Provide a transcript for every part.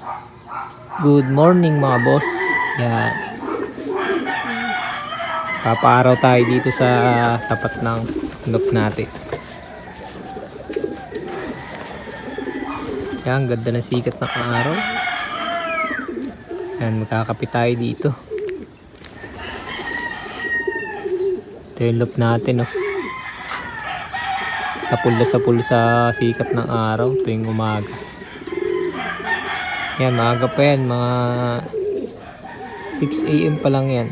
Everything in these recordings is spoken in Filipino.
Good morning mga boss. Yan. Papaaraw tayo dito sa tapat ng loop natin. Yan, ganda ng sikat ng araw. Yan, magkakape tayo dito. Ito yung loop natin, oh. Sapul sa sikat ng araw tuwing umaga. Yan, maaga pa yan, mga 6 AM pa lang yan.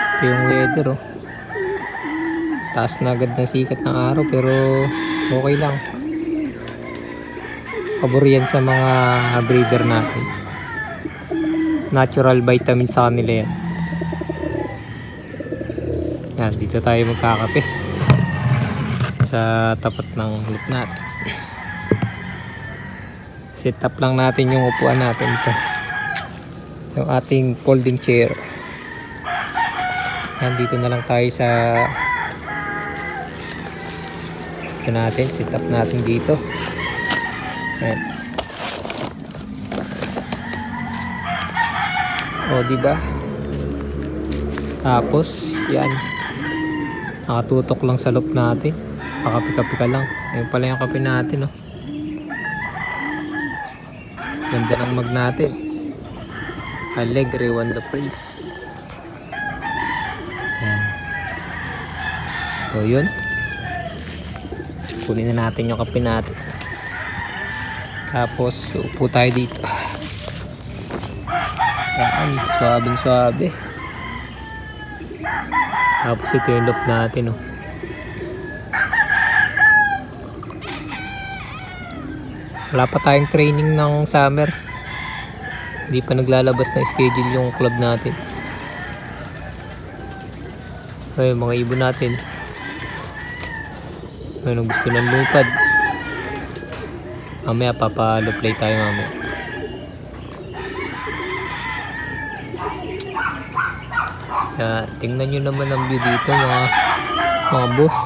Ito yung weather, oh. Taas na agad ng sikat ng araw pero okay lang. Pabor yan sa mga breeder natin. Natural vitamin sa kanila yan. Yan, dito tayo magkakape sa tapat ng loop natin. Set up lang natin yung upuan natin ito. Yung ating folding chair. Yan, dito na lang tayo sa ito natin, set up natin dito. Yan. O, diba? Tapos yan, nakatutok lang sa loop natin. Pakapi-kapi ka lang. Ayun pala yung kape natin, oh. Ganda ng mag natin. Alegre won the praise. Yan. So yun, kunin na natin yung kape natin. Tapos upo tayo dito. Yan, swabing swabe. Tapos ito yung loop natin, oh. Wala pa tayong training ng summer. Hindi pa naglalabas na schedule yung club natin. Ay, mga ibon natin. Ano gusto ng lupad? Mamaya papaloplay tayo mamaya. Yan, tingnan nyo naman ang view dito mga boss.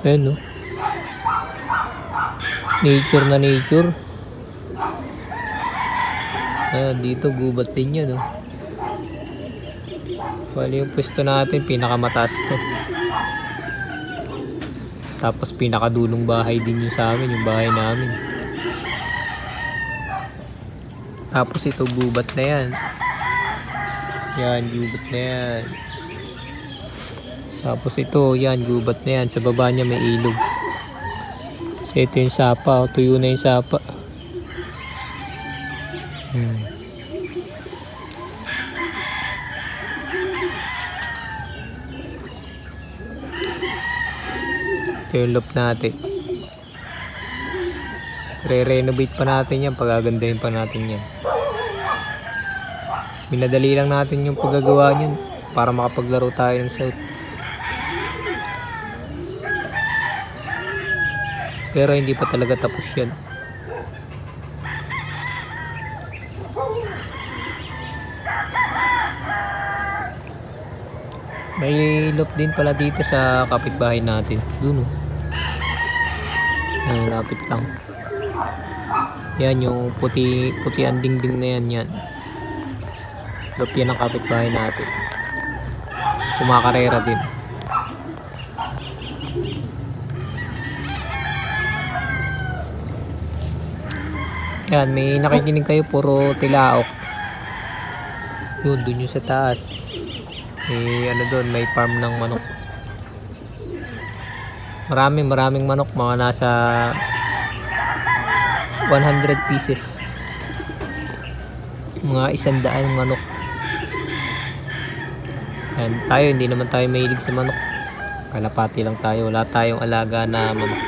Ayan, no? Nature na nature. Ayan, dito gubat din yan, no? Bali yung pwesto natin pinakamataas to. Tapos pinakadulong bahay din yung sa amin, yung bahay namin. Tapos ito gubat na yan. Yan, gubat na yan. Tapos ito, yan, gubat na yan. Sa baba niya may ilog. Ito yung sapa, tuyo na yung sapa. Ito yung loop natin. Re-renovate pa natin yan, pagagandahin pa natin yan. Minadali lang natin yung paggagawa niyan para makapaglaro tayo ng south. Pero hindi pa talaga tapos yan. May loop din pala dito sa kapitbahay natin. Dun, oh. Ay, lapit lang. Yan yung puti ang dingding na yan, yan. Loop yan ang kapitbahay natin. Kumakarera din. Yan, may nakikinig kayo, puro tilaok. Yun, dun yung sa taas. May ano doon, may farm ng manok. Maraming manok, mga nasa 100 pieces. Mga 100 manok. Yan, tayo, hindi naman tayo mahilig sa manok. Kalapati lang tayo, wala tayong alaga na manok.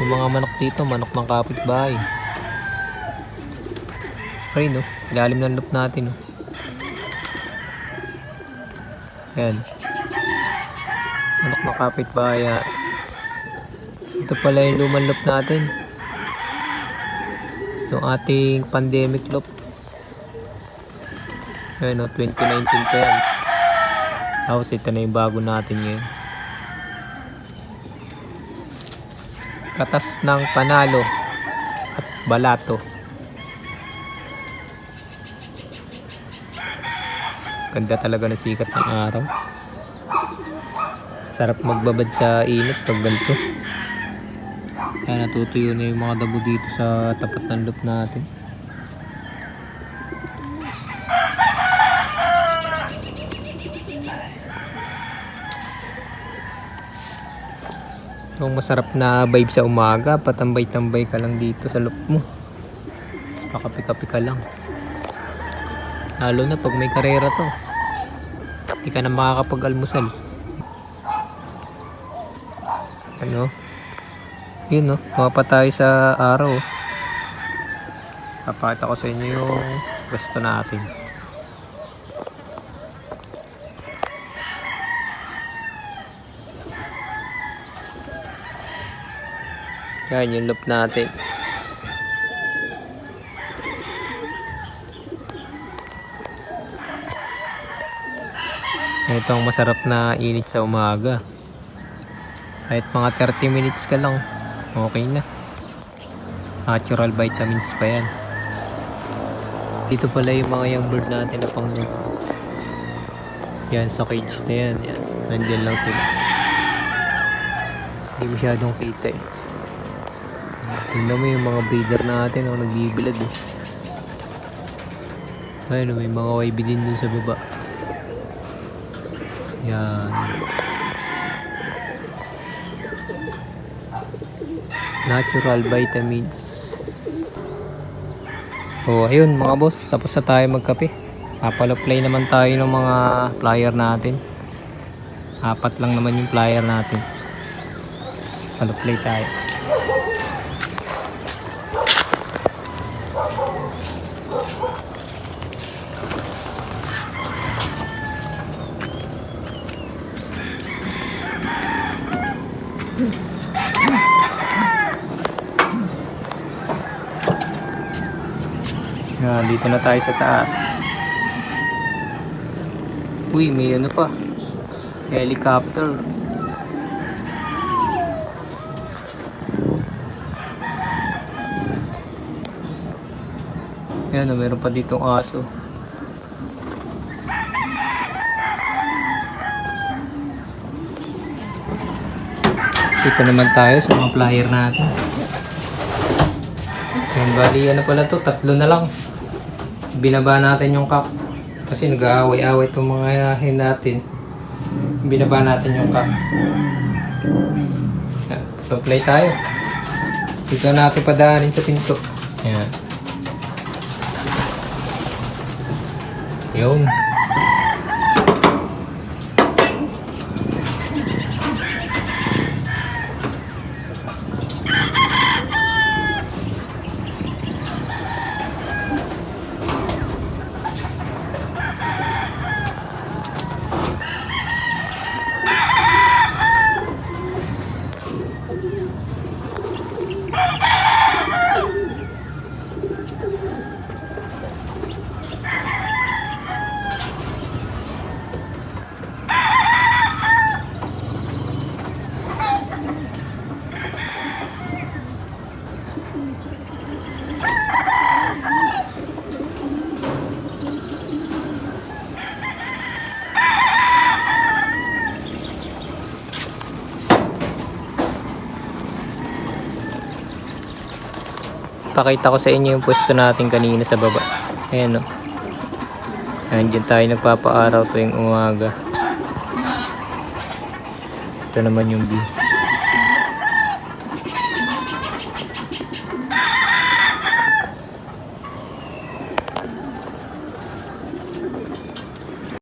Yung mga manok dito, manok ng kapitbahay. Ayun, no? Ilalim ng loop natin, no? Ayan. Manok ng kapitbahay. Ito pala yung lumang loop natin. Yung ating pandemic loop. Ayan, no? 2019 pa yan. Tapos ito na yung bago natin ngayon. Katas ng panalo. Balato. Ganda talaga ng sikat ng araw. Sarap magbabad sa init pag ganito. Kaya natutuyo na yung mga dabo dito sa tapat ng loop natin. Yung masarap na vibe sa umaga, patambay-tambay ka lang dito sa loop mo. Pakapi-kapi ka lang. Lalo na pag may karera to. Hindi ka na makakapag-almusal. Ano? Yun no, mapa tayo sa araw. Papakita ko sa inyo yung gusto natin. Yan yung loop natin. Ito ang masarap na init sa umaga. Kahit mga 30 minutes ka lang, okay na. Natural vitamins pa yan. Dito pala yung mga young bird natin na pang yan sa cage na yan. Yan. Nandyan lang sila. Hindi masyadong kita eh. Tingnan mo yung mga breeder natin ang nagbibilad eh. Ayun, may mga YB din dun sa baba. Yan. Natural vitamins. Oh, ayun mga boss, tapos na tayo magkape. Papalo-play naman tayo ng mga flyer natin. 4 lang naman yung flyer natin. Palo-play tayo. Yan, dito na tayo sa taas. Uy, may ano pa. Helicopter. Yan, meron pa ditong aso. Dito naman tayo sa mga flyer natin. Yan, bali ano pala to, 3 na lang. Binaba natin yung cock kasi nag-aaway-aaway itong mga hen natin. Binaba natin yung cock. So play tayo. Dito natin padaanin sa pinto. Ayan. Yun. Pakita ko sa inyo yung pwesto natin kanina sa baba. Ayan o. Ayan, dyan tayo nagpapaaraw tuwing umaga. Ito naman yung view.